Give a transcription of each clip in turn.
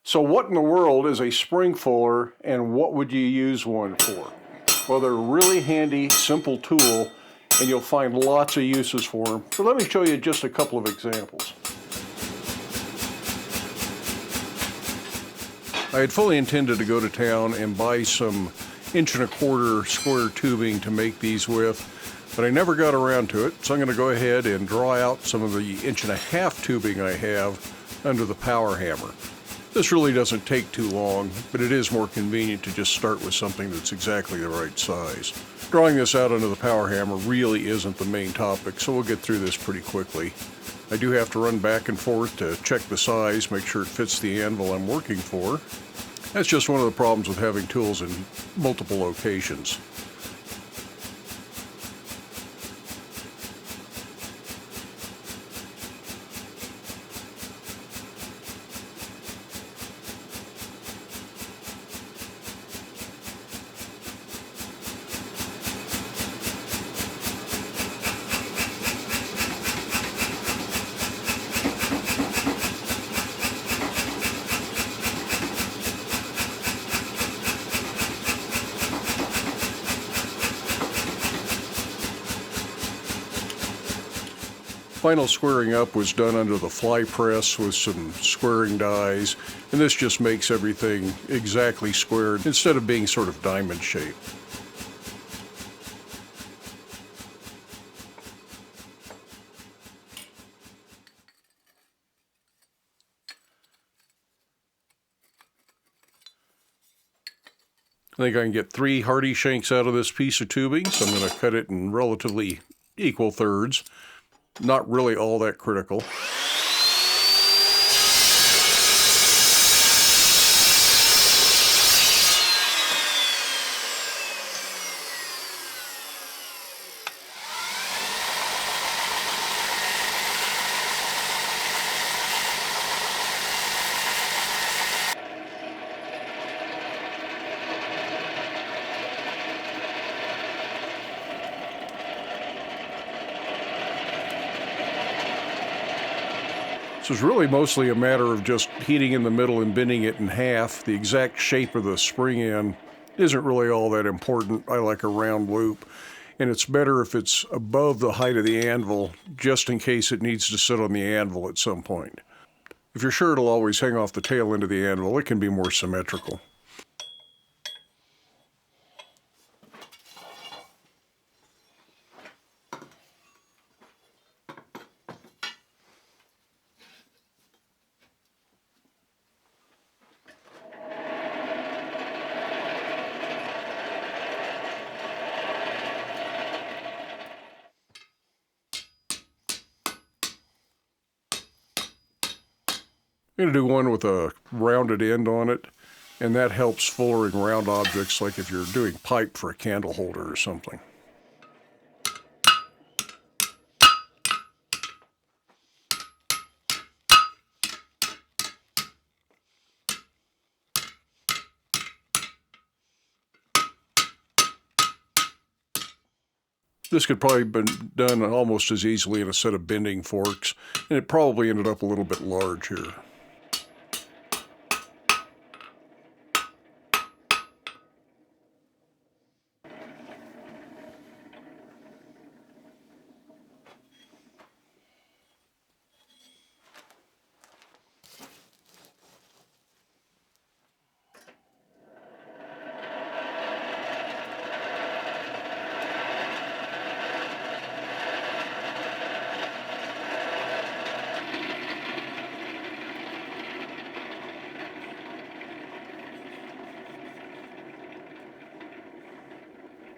So what in the world is a spring fuller, and what would you use one for? Well, they're a really handy, simple tool, and you'll find lots of uses for them. So let me show you just a couple of examples. I had fully intended to go to town and buy some 1¼ square tubing to make these with, but I never got around to it, so I'm going to go ahead and draw out some of the 1½ tubing I have under the power hammer. This really doesn't take too long, but it is more convenient to just start with something that's exactly the right size. Drawing this out under the power hammer really isn't the main topic, so we'll get through this pretty quickly. I do have to run back and forth to check the size, make sure it fits the anvil I'm working for. That's just one of the problems with having tools in multiple locations. Final squaring up was done under the fly press with some squaring dies, and this just makes everything exactly squared instead of being sort of diamond shaped. I think I can get 3 hardy shanks out of this piece of tubing, so I'm going to cut it in relatively equal thirds. Not really all that critical. So it's really mostly a matter of just heating in the middle and bending it in half. The exact shape of the spring end isn't really all that important. I like a round loop, and it's better if it's above the height of the anvil, just in case it needs to sit on the anvil at some point. If you're sure it'll always hang off the tail end of the anvil, it can be more symmetrical. I'm going to do one with a rounded end on it, and that helps fullering round objects, like if you're doing pipe for a candle holder or something. This could probably have been done almost as easily in a set of bending forks, and it probably ended up a little bit large here.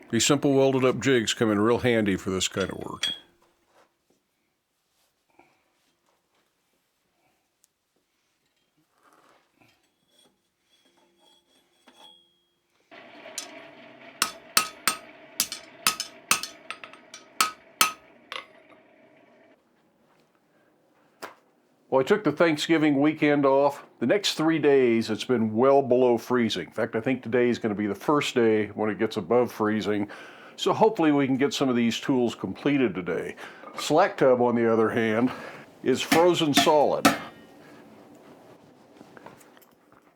These simple welded up jigs come in real handy for this kind of work. Well, I took the Thanksgiving weekend off. The next 3 days, it's been well below freezing. In fact, I think today is going to be the first day when it gets above freezing. So hopefully we can get some of these tools completed today. Slack tub, on the other hand, is frozen solid.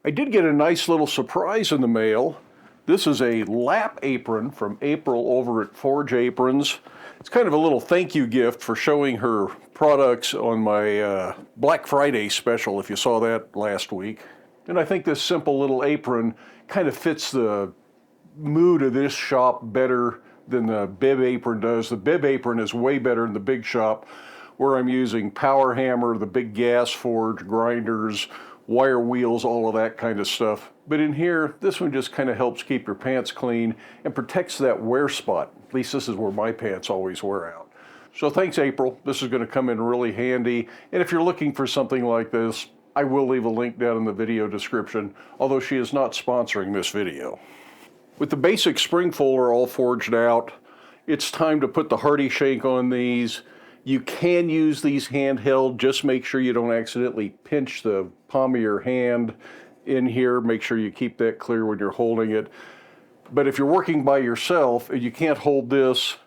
I did get a nice little surprise in the mail. This is a lap apron from April over at Forge Aprons. It's kind of a little thank you gift for showing her products on my Black Friday special, if you saw that last week. And I think this simple little apron kind of fits the mood of this shop better than the bib apron does. The bib apron is way better in the big shop where I'm using power hammer, the big gas forge, grinders, wire wheels, all of that kind of stuff. But in here, this one just kind of helps keep your pants clean and protects that wear spot. At least this is where my pants always wear out. So thanks, April. This is going to come in really handy. And if you're looking for something like this, I will leave a link down in the video description, although she is not sponsoring this video. With the basic spring fuller all forged out, it's time to put the hardy shank on these. You can use these handheld, just make sure you don't accidentally pinch the palm of your hand in here. Make sure you keep that clear when you're holding it. But if you're working by yourself and you can't hold this,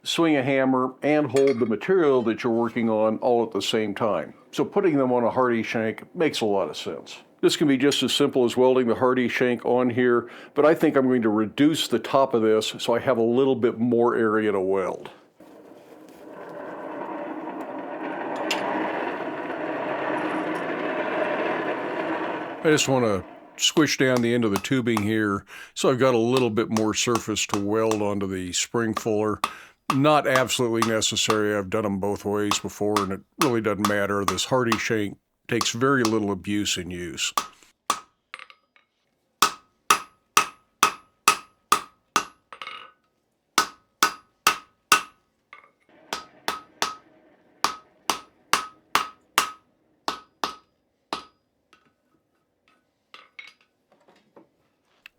swing a hammer and hold the material that you're working on all at the same time. So putting them on a hardy shank makes a lot of sense. This can be just as simple as welding the hardy shank on here, but I think I'm going to reduce the top of this so I have a little bit more area to weld. I just want to squish down the end of the tubing here so I've got a little bit more surface to weld onto the spring fuller. Not absolutely necessary. I've done them both ways before and it really doesn't matter. This hardy shank takes very little abuse in use.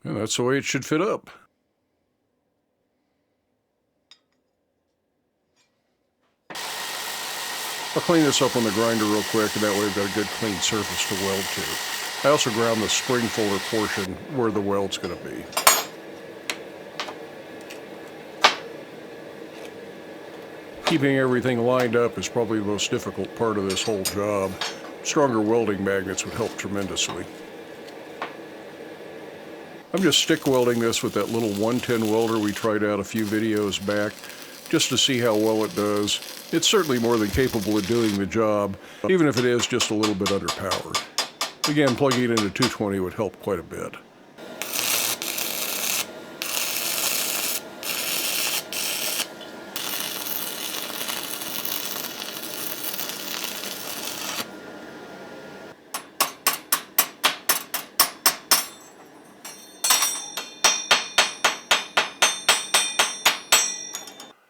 And that's the way it should fit up. I'll clean this up on the grinder real quick, and that way I've got a good clean surface to weld to. I also ground the spring fuller portion where the weld's going to be. Keeping everything lined up is probably the most difficult part of this whole job. Stronger welding magnets would help tremendously. I'm just stick welding this with that little 110 welder we tried out a few videos back, just to see how well it does. It's certainly more than capable of doing the job, even if it is just a little bit underpowered. Again, plugging it into 220 would help quite a bit.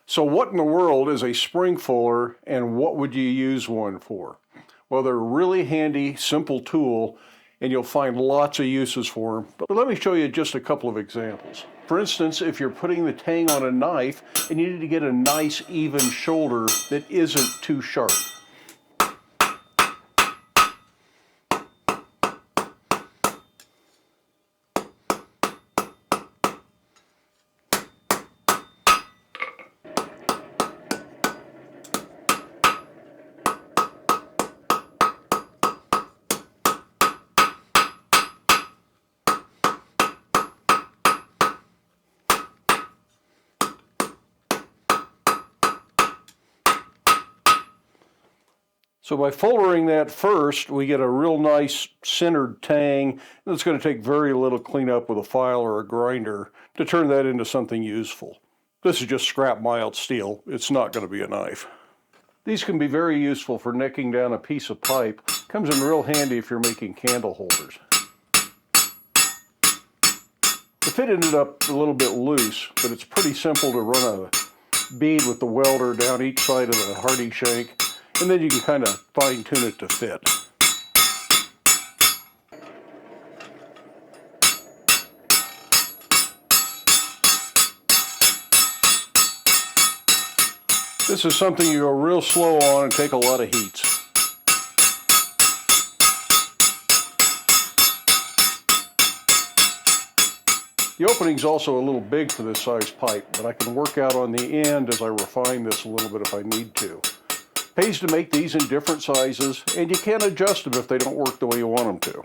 So what in the world is a spring fuller and what would you use one for? Well, they're a really handy, simple tool and you'll find lots of uses for them. But let me show you just a couple of examples. For instance, if you're putting the tang on a knife and you need to get a nice even shoulder that isn't too sharp. So by fullering that first, we get a real nice centered tang. And it's going to take very little cleanup with a file or a grinder to turn that into something useful. This is just scrap mild steel. It's not going to be a knife. These can be very useful for necking down a piece of pipe. Comes in real handy if you're making candle holders. The fit ended up a little bit loose, but it's pretty simple to run a bead with the welder down each side of the hardy shank. And then you can kind of fine-tune it to fit. This is something you go real slow on and take a lot of heats. The opening's also a little big for this size pipe, but I can work out on the end as I refine this a little bit if I need to. Pays to make these in different sizes, and you can adjust them if they don't work the way you want them to.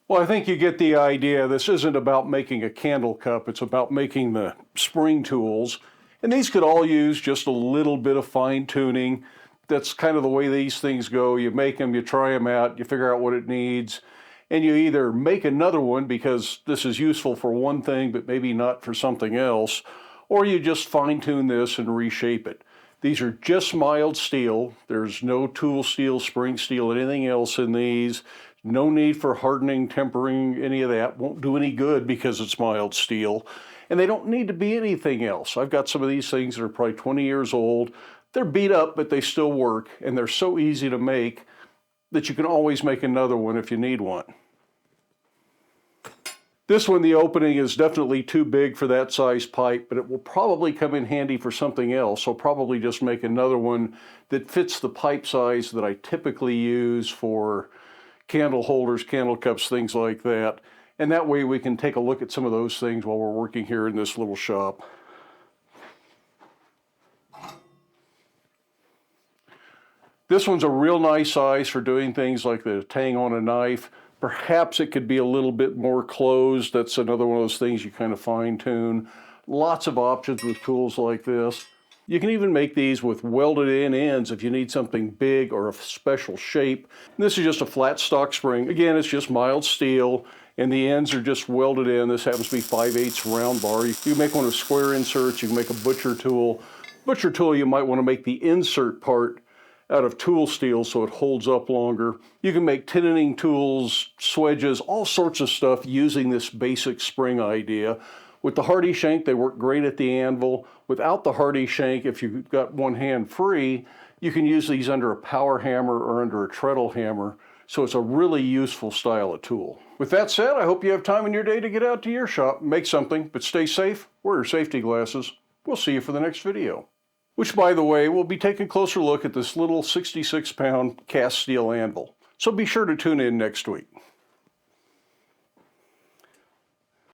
Well, I think you get the idea. This isn't about making a candle cup, it's about making the spring tools. And these could all use just a little bit of fine tuning. That's kind of the way these things go. You make them, you try them out, you figure out what it needs, and you either make another one because this is useful for one thing but maybe not for something else, or you just fine tune this and reshape it. These are just mild steel. There's no tool steel, spring steel, anything else in these. No need for hardening, tempering, any of that. Won't do any good because it's mild steel. And they don't need to be anything else. I've got some of these things that are probably 20 years old. They're beat up, but they still work, and they're so easy to make that you can always make another one if you need one. This one, the opening is definitely too big for that size pipe, but it will probably come in handy for something else. I'll probably just make another one that fits the pipe size that I typically use for candle holders, candle cups, things like that. And that way we can take a look at some of those things while we're working here in this little shop. This one's a real nice size for doing things like the tang on a knife. Perhaps it could be a little bit more closed. That's another one of those things you kind of fine tune. Lots of options with tools like this. You can even make these with welded in ends if you need something big or a special shape. And this is just a flat stock spring. Again, it's just mild steel, and the ends are just welded in. This happens to be 5/8 round bar. You can make one with square inserts. You can make a butcher tool. Butcher tool, you might want to make the insert part out of tool steel so it holds up longer. You can make tenoning tools, swedges, all sorts of stuff using this basic spring idea. With the Hardy shank, they work great at the anvil. Without the Hardy shank, if you've got one hand free, you can use these under a power hammer or under a treadle hammer. So it's a really useful style of tool. With that said, I hope you have time in your day to get out to your shop, make something, but stay safe, wear your safety glasses. We'll see you for the next video. Which, by the way, we'll be taking a closer look at this little 66-pound cast steel anvil. So be sure to tune in next week.